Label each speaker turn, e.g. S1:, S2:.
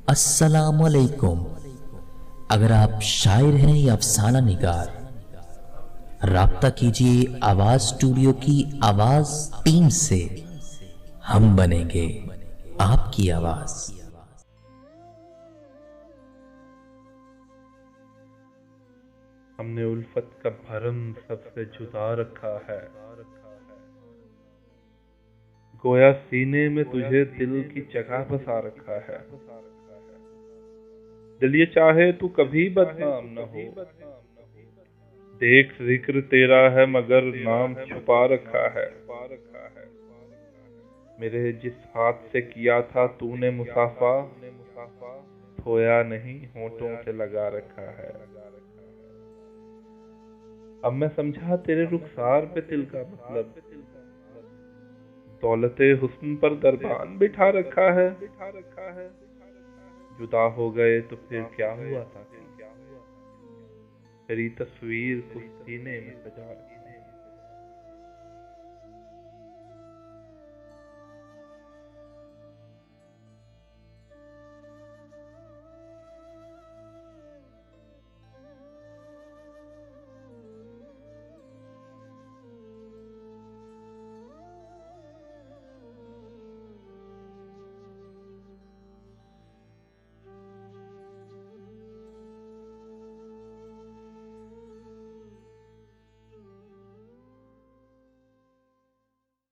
S1: अस्सलामुअलैकुम। अगर आप शायर हैं या अफसाना निगार, राब्ता कीजिए आवाज स्टूडियो की आवाज टीम से। हम बनेंगे आपकी आवाज।
S2: हमने उल्फत का भरम सबसे जुदा रखा है, गोया सीने में तुझे दिल की जगह बसा रखा है। दिल ये चाहे तू कभी बदनाम न हो, देख जिक्र तेरा है मगर नाम छुपा रखा है। मेरे जिस हाथ से किया था तूने मुसाफा, खोया नहीं होठों से लगा रखा है। अब मैं समझा तेरे रुखसार पे दिल का मतलब, दौलते हुस्न पर दरबान बिठा रखा है। जुदा हो गए तो फिर क्या हुआ था, तेरी तस्वीर को सीने में सजा रखा है।